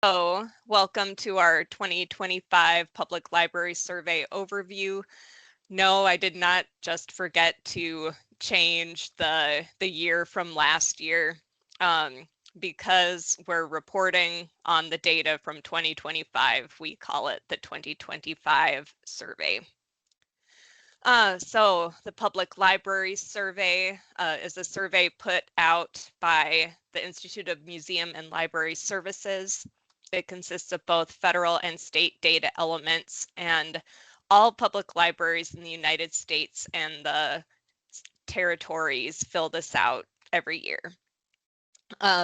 Hello, welcome to our 2025 Public Library Survey overview. No, I did not just forget to change the year from last year because we're reporting on the data from 2025. We call it the 2025 survey. So the Public Library Survey is a survey put out by the Institute of Museum and Library Services. It consists of both federal and state data elements, and all public libraries in the United States and the territories fill this out every year.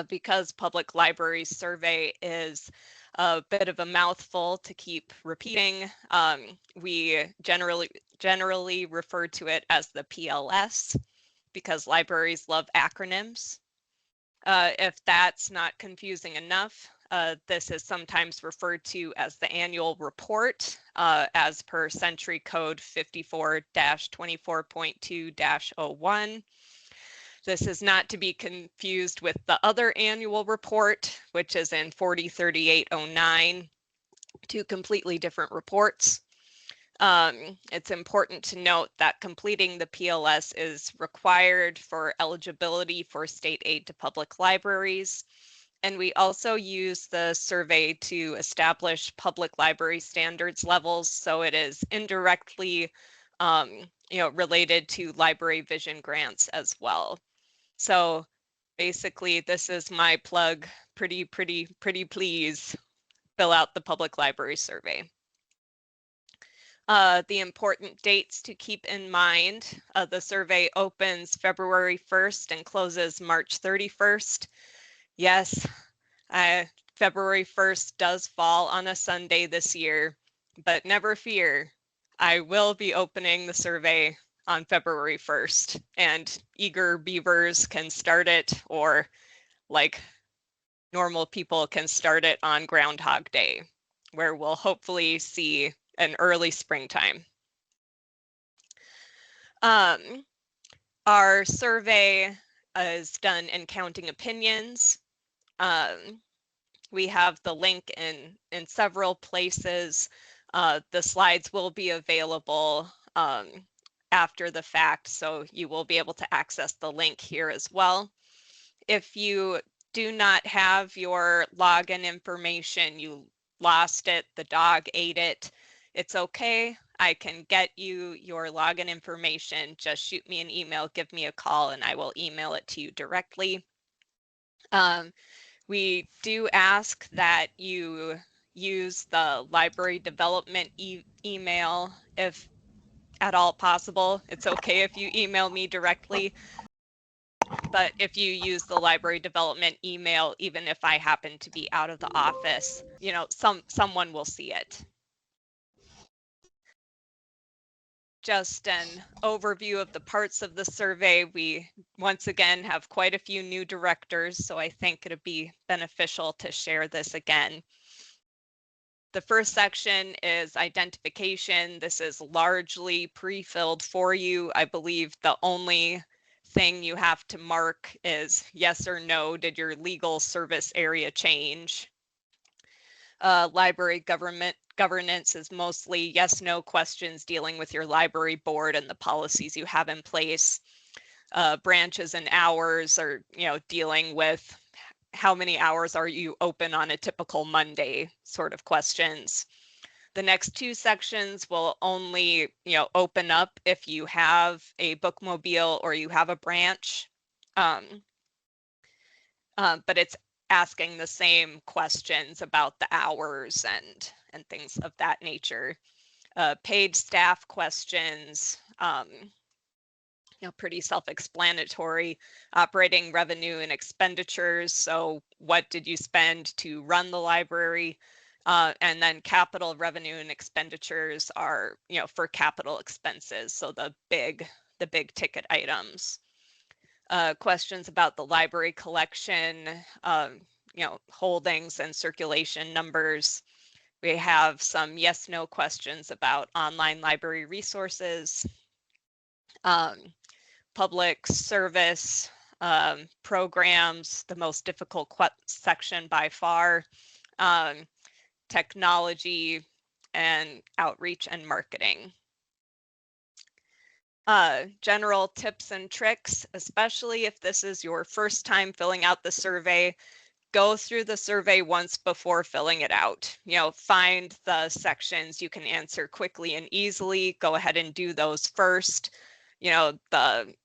Because Public Library Survey is a bit of a mouthful to keep repeating, we generally refer to it as the PLS because libraries love acronyms. If that's not confusing enough, this is sometimes referred to as the annual report as per Century Code 54-24.2-01. This is not to be confused with the other annual report, which is in 403809, two completely different reports. It's important to note that completing the PLS is required for eligibility for state aid to public libraries. And we also use the survey to establish public library standards levels, so it is indirectly related to library vision grants as well. So basically, this is my plug. Pretty please fill out the Public Library Survey. The important dates to keep in mind, the survey opens February 1st and closes March 31st. Yes, February 1st does fall on a Sunday this year, but never fear, I will be opening the survey on February 1st, and eager beavers can start it, or like normal people can start it on Groundhog Day, where we'll hopefully see an early springtime. Our survey is done in Counting Opinions. We have the link in several places. The slides will be available after the fact, so you will be able to access the link here as well. If you do not have your login information, you lost it, the dog ate it, it's okay. I can get you your login information. Just shoot me an email, give me a call, and I will email it to you directly. We do ask that you use the library development email if at all possible. It's okay if you email me directly, but if you use the library development email, even if I happen to be out of the office, someone will see it. Just an overview of the parts of the survey. We once again have quite a few new directors, so I think it'd be beneficial to share this again. The first section is identification. This is largely pre-filled for you. I believe the only thing you have to mark is yes or no, did your legal service area change? Library governance is mostly yes, no questions dealing with your library board and the policies you have in place. Branches and hours are, dealing with how many hours are you open on a typical Monday sort of questions. The next two sections will only, open up if you have a bookmobile or you have a branch. But it's asking the same questions about the hours and things of that nature. Paid staff questions, pretty self-explanatory. Operating revenue and expenditures, so what did you spend to run the library? And then capital revenue and expenditures are, for capital expenses, so the big ticket items. Questions about the library collection, holdings and circulation numbers. We have some yes, no questions about online library resources, public service programs, the most difficult section by far. technology, and outreach and marketing. General tips and tricks, especially if this is your first time filling out the survey, go through the survey once before filling it out. Find the sections you can answer quickly and easily. Go ahead and do those first.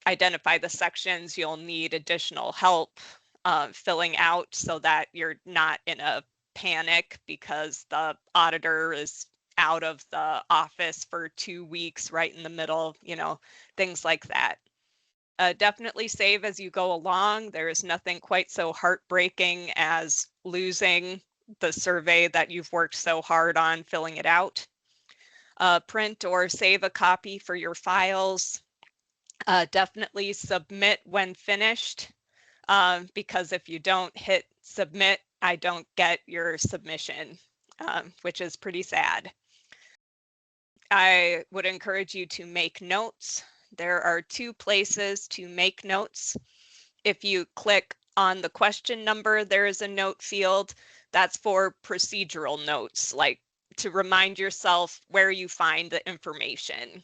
Identify the sections you'll need additional help filling out so that you're not in a panic because the auditor is out of the office for 2 weeks right in the middle, things like that. Definitely save as you go along. There is nothing quite so heartbreaking as losing the survey that you've worked so hard on filling it out. Print or save a copy for your files. Definitely submit when finished, because if you don't hit submit, I don't get your submission, which is pretty sad. I would encourage you to make notes. There are 2 places to make notes. If you click on the question number, there is a note field. That's for procedural notes, like to remind yourself where you find the information.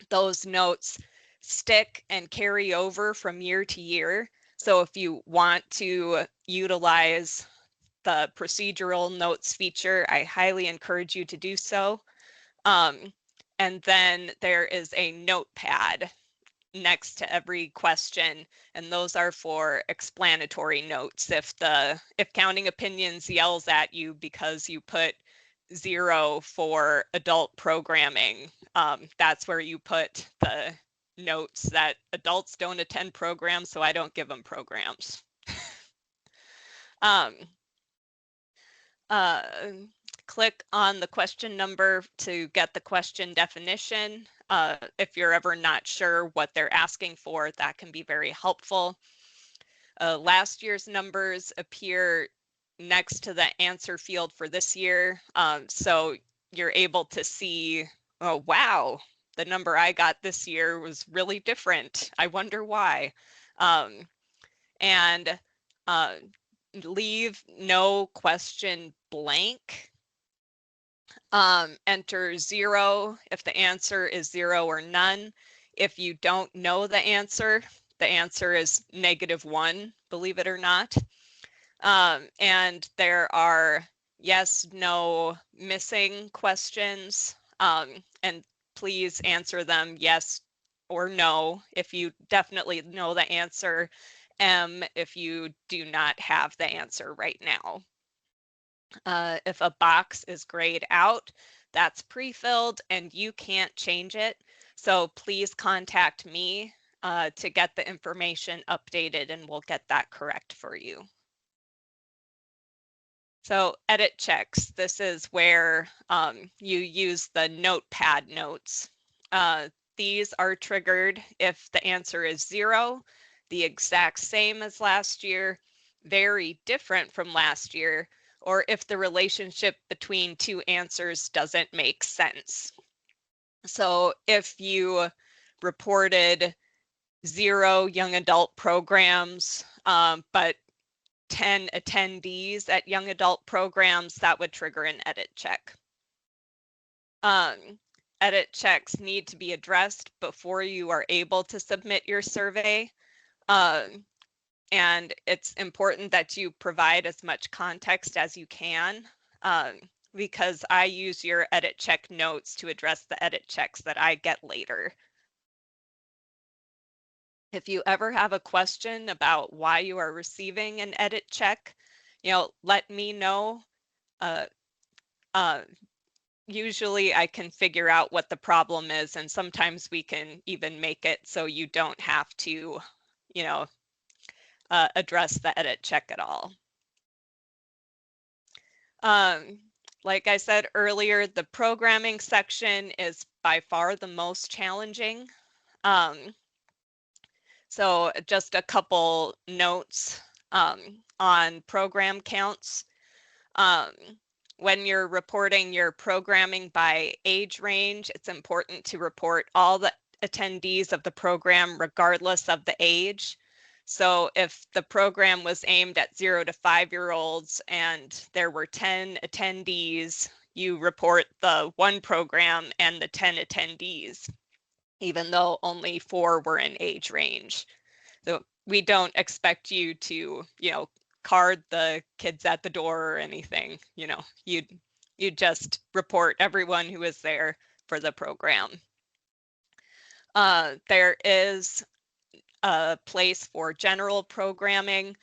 Those notes stick and carry over from year to year. So if you want to utilize the procedural notes feature, I highly encourage you to do so. And then there is a notepad next to every question, and those are for explanatory notes. If Counting Opinions yells at you because you put 0 for adult programming, that's where you put the notes that adults don't attend programs, so I don't give them programs. Click on the question number to get the question definition. If you're ever not sure what they're asking for, that can be very helpful. Last year's numbers appear next to the answer field for this year. So you're able to see, oh, wow, the number I got this year was really different. I wonder why. And leave no question blank. Enter 0 if the answer is 0 or none. If you don't know the answer is -1, believe it or not. And there are yes, no, missing questions. And please answer them yes or no if you definitely know the answer, if you do not have the answer right now. If a box is grayed out, that's pre-filled and you can't change it. So please contact me to get the information updated, and we'll get that correct for you. So edit checks, this is where you use the notepad notes. These are triggered if the answer is 0, the exact same as last year, very different from last year, or if the relationship between 2 answers doesn't make sense. So if you reported 0 young adult programs, but 10 attendees at young adult programs, that would trigger an edit check. Edit checks need to be addressed before you are able to submit your survey. And it's important that you provide as much context as you can, because I use your edit check notes to address the edit checks that I get later. If you ever have a question about why you are receiving an edit check, let me know. Usually I can figure out what the problem is, and sometimes we can even make it so you don't have to, address the edit check at all. Like I said earlier, the programming section is by far the most challenging. So just a couple notes on program counts. When you're reporting your programming by age range, it's important to report all the attendees of the program regardless of the age. So if the program was aimed at 0 to 5-year-olds and there were 10 attendees, you report the one program and the 10 attendees, even though only 4 were in age range. So we don't expect you to, card the kids at the door or anything. You just report everyone who is there for the program. There is a place for general programming,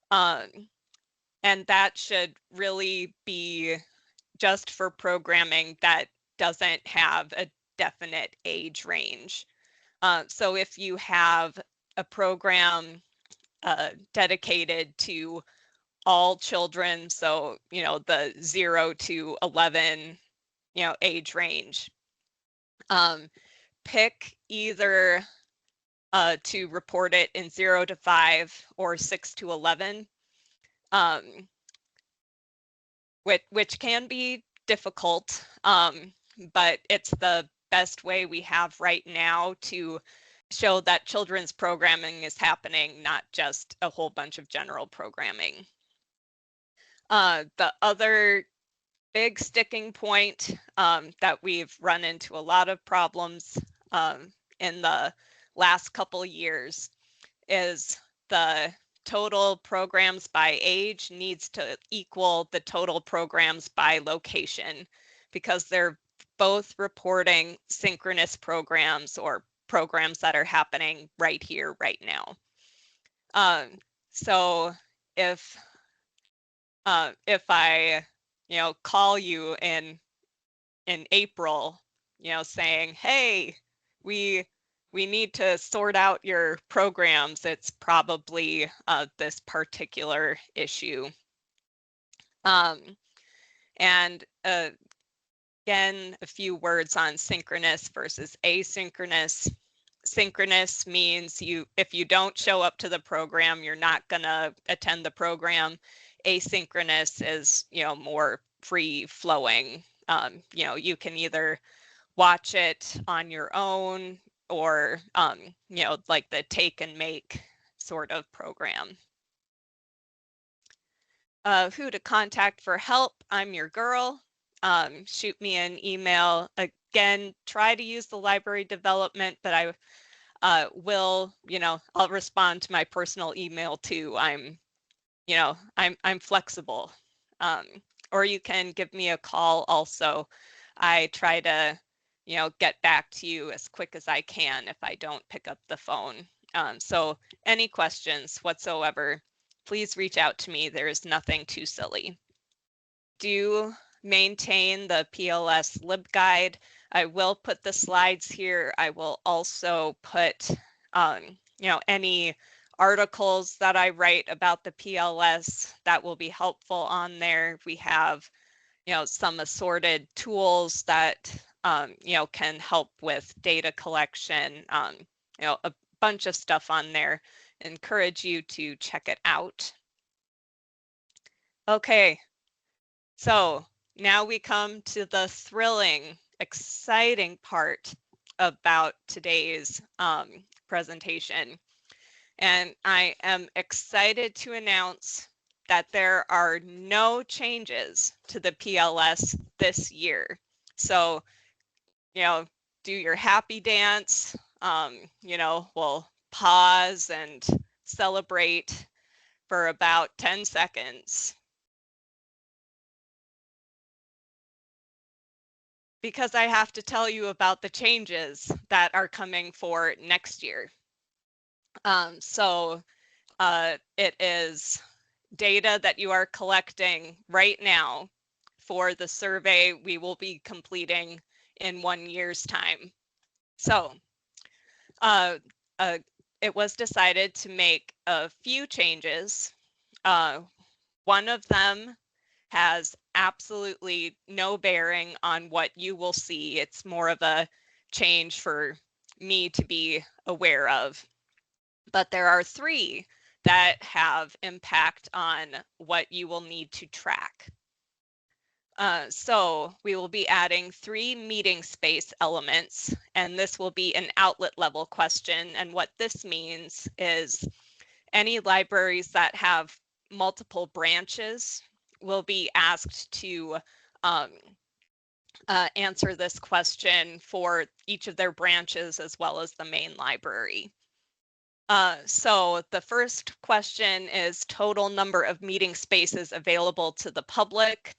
and that should really be just for programming that doesn't have a definite age range. So if you have a program dedicated to all children, so the 0 to 11 age range, pick either to report it in 0 to 5 or 6 to 11, which can be difficult, but it's the best way we have right now to show that children's programming is happening, not just a whole bunch of general programming. The other big sticking point that we've run into a lot of problems in the last couple years is the total programs by age needs to equal the total programs by location, because they're both reporting synchronous programs or programs that are happening right here, right now. So if I, call you in April, saying, hey, we need to sort out your programs, it's probably this particular issue. And again, a few words on synchronous versus asynchronous. Synchronous means if you don't show up to the program, you're not gonna attend the program. Asynchronous is, more free flowing. You can either watch it on your own or, like the take and make sort of program. Who to contact for help? I'm your girl. Shoot me an email. Again, try to use the library development, but I will, I'll respond to my personal email too. I'm flexible. Or you can give me a call also. I try to, get back to you as quick as I can if I don't pick up the phone. So any questions whatsoever, please reach out to me. There is nothing too silly. Do maintain the PLS LibGuide. I will put the slides here. I will also put, any articles that I write about the PLS that will be helpful on there. We have, some assorted tools that, can help with data collection, a bunch of stuff on there. Encourage you to check it out. Okay, so now we come to the thrilling, exciting part about today's presentation. And I am excited to announce that there are no changes to the PLS this year. So, do your happy dance, we'll pause and celebrate for about 10 seconds. Because I have to tell you about the changes that are coming for next year. So it is data that you are collecting right now for the survey we will be completing in 1 year's time. So it was decided to make a few changes. One of them has absolutely no bearing on what you will see. It's more of a change for me to be aware of. But there are 3 that have impact on what you will need to track. So we will be adding 3 meeting space elements, and this will be an outlet level question. And what this means is any libraries that have multiple branches will be asked to answer this question for each of their branches as well as the main library. So the first question is total number of meeting spaces available to the public.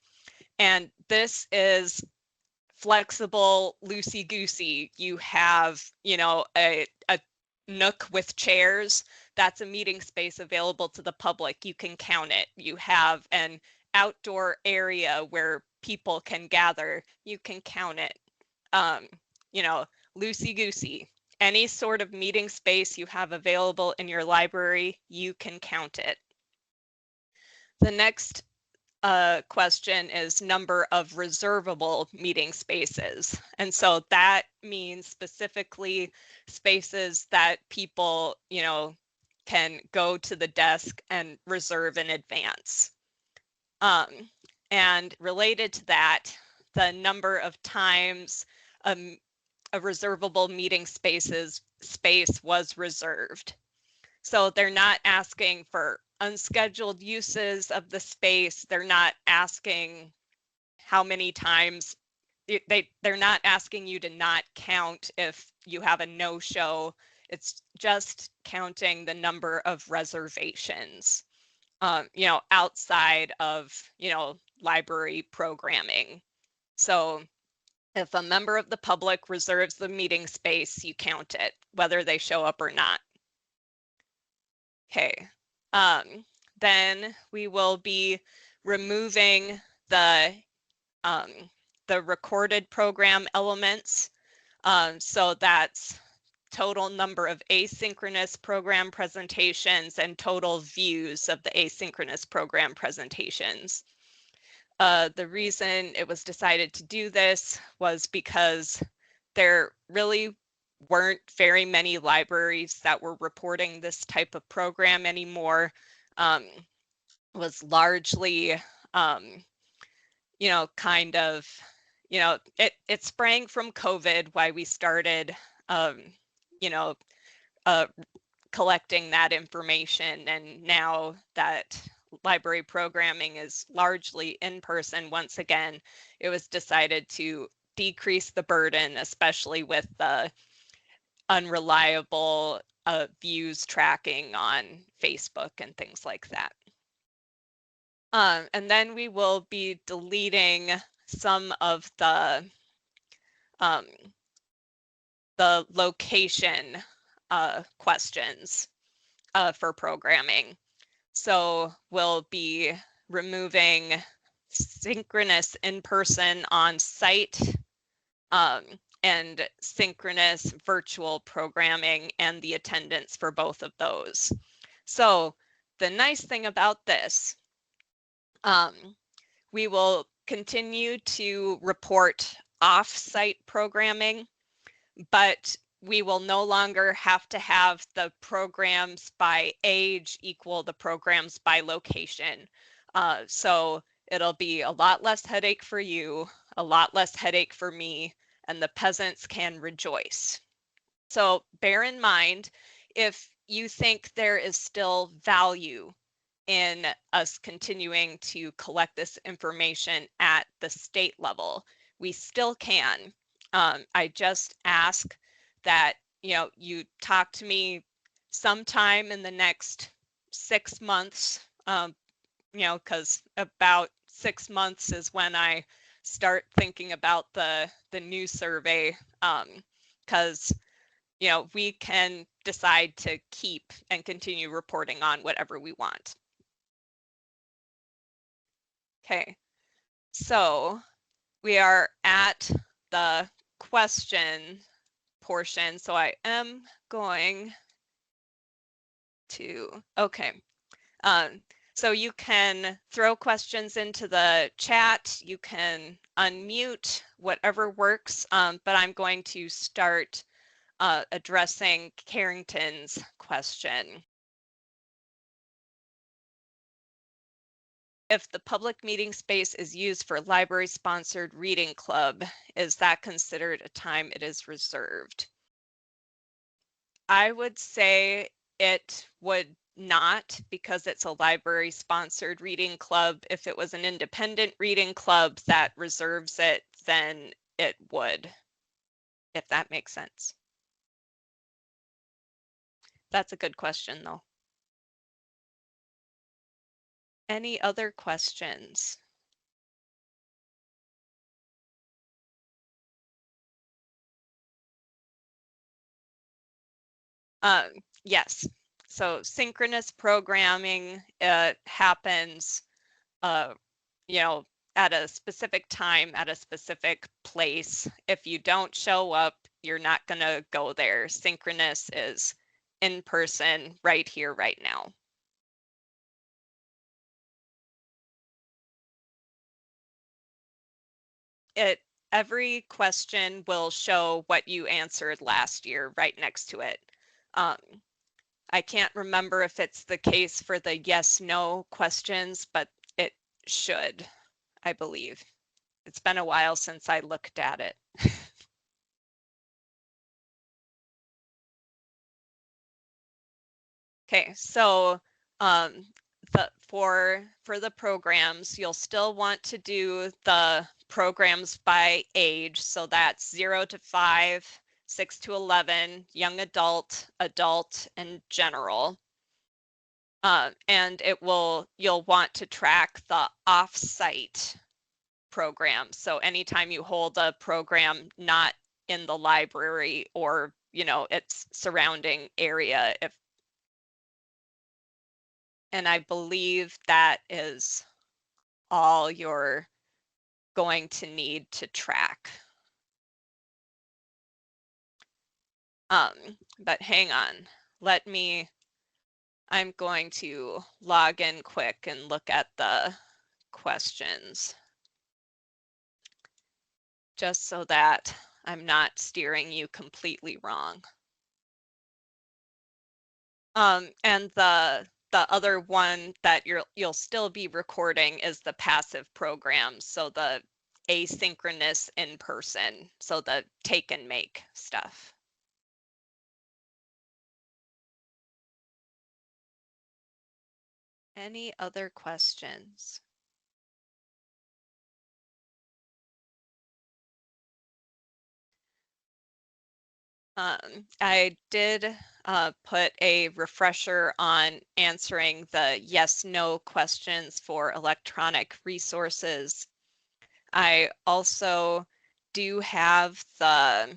And this is flexible, loosey-goosey. You have, a nook with chairs. That's a meeting space available to the public. You can count it. You have an outdoor area where people can gather. You can count it. Loosey-goosey. Any sort of meeting space you have available in your library, you can count it. The next question is number of reservable meeting spaces. And so that means specifically spaces that people, can go to the desk and reserve in advance. And related to that, the number of times a reservable meeting space was reserved. So they're not asking for unscheduled uses of the space. They're not asking how many times. They're not asking you to not count if you have a no-show. It's just counting the number of reservations, outside of, library programming. So if a member of the public reserves the meeting space, you count it, whether they show up or not. Okay, then we will be removing the recorded program elements. So that's total number of asynchronous program presentations and total views of the asynchronous program presentations. The reason it was decided to do this was because there really weren't very many libraries that were reporting this type of program anymore. Was largely, it sprang from COVID, why we started, collecting that information. And now that library programming is largely in person, once again, it was decided to decrease the burden, especially with the unreliable views tracking on Facebook and things like that. And then we will be deleting some of the location questions for programming. So we'll be removing synchronous in-person on-site and synchronous virtual programming and the attendance for both of those. So the nice thing about this, we will continue to report off-site programming, but we will no longer have to have the programs by age equal the programs by location. So it'll be a lot less headache for you, a lot less headache for me, and the peasants can rejoice. So bear in mind, if you think there is still value in us continuing to collect this information at the state level, we still can. I just ask that you talk to me sometime in the next 6 months, because about 6 months is when I start thinking about the new survey, because we can decide to keep and continue reporting on whatever we want. Okay, so we are at the question portion. So I am going to, okay. So you can throw questions into the chat, you can unmute, whatever works, but I'm going to start addressing Carrington's question. If the public meeting space is used for library-sponsored reading club, is that considered a time it is reserved? I would say it would not, because it's a library sponsored reading club. If it was an independent reading club that reserves it, then it would, if that makes sense. That's a good question, though. Any other questions? Yes. So synchronous programming happens, uh, you know, at a specific time, at a specific place. If you don't show up, you're not going to go there. Synchronous is in person, right here, right now. Every question will show what you answered last year right next to it. I can't remember if it's the case for the yes, no questions, but it should, I believe. It's been a while since I looked at it. Okay, so for the programs, you'll still want to do the programs by age. So that's 0 to 5, 6 to 11, young adult, adult, and general. And you'll want to track the off-site program. So anytime you hold a program not in the library or, its surrounding area, and I believe that is all you're going to need to track. But hang on, I'm going to log in quick and look at the questions, just so that I'm not steering you completely wrong. And the other one that you'll still be recording is the passive program, so the asynchronous in person, so the take and make stuff. Any other questions? I did put a refresher on answering the yes/no questions for electronic resources. I also do have the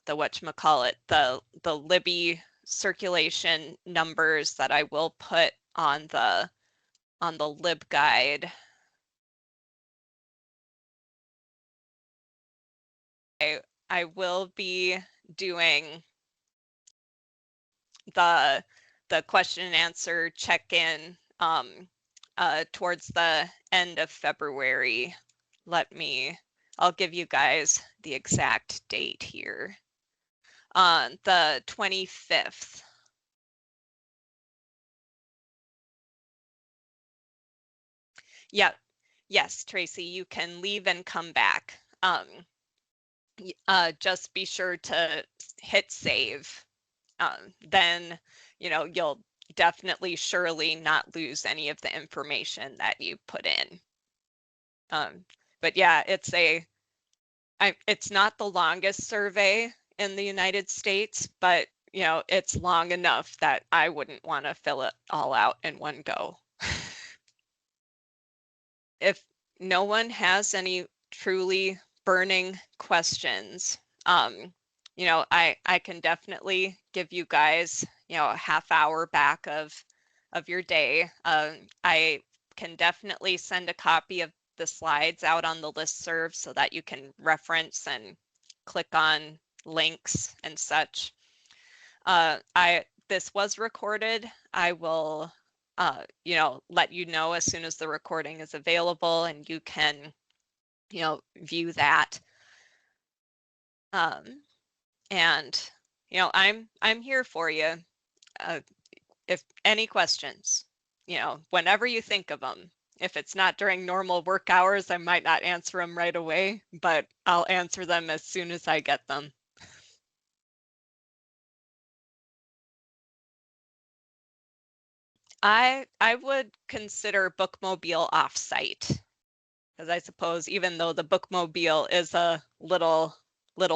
whatchamacallit, the Libby circulation numbers that I will put on the LibGuide. I will be doing the question and answer check-in towards the end of February. I'll give you guys the exact date here. On the 25th. Yeah, yes, Tracy, you can leave and come back. Just be sure to hit save. Then, you'll definitely surely not lose any of the information that you put in. But yeah, it's not the longest survey in the United States, but it's long enough that I wouldn't want to fill it all out in one go. If no one has any truly burning questions, I can definitely give you guys, a half hour back of your day. I can definitely send a copy of the slides out on the listserv so that you can reference and click on links and such. This was recorded. I will let you know as soon as the recording is available and you can, view that. And, I'm here for you. If any questions, whenever you think of them. If it's not during normal work hours, I might not answer them right away, but I'll answer them as soon as I get them. I would consider bookmobile offsite, because I suppose even though the bookmobile is a little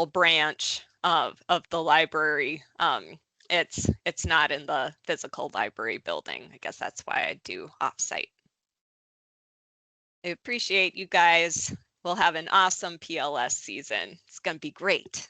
branch of the library, it's not in the physical library building. I guess that's why I do offsite. I appreciate you guys. We'll have an awesome PLS season. It's going to be great.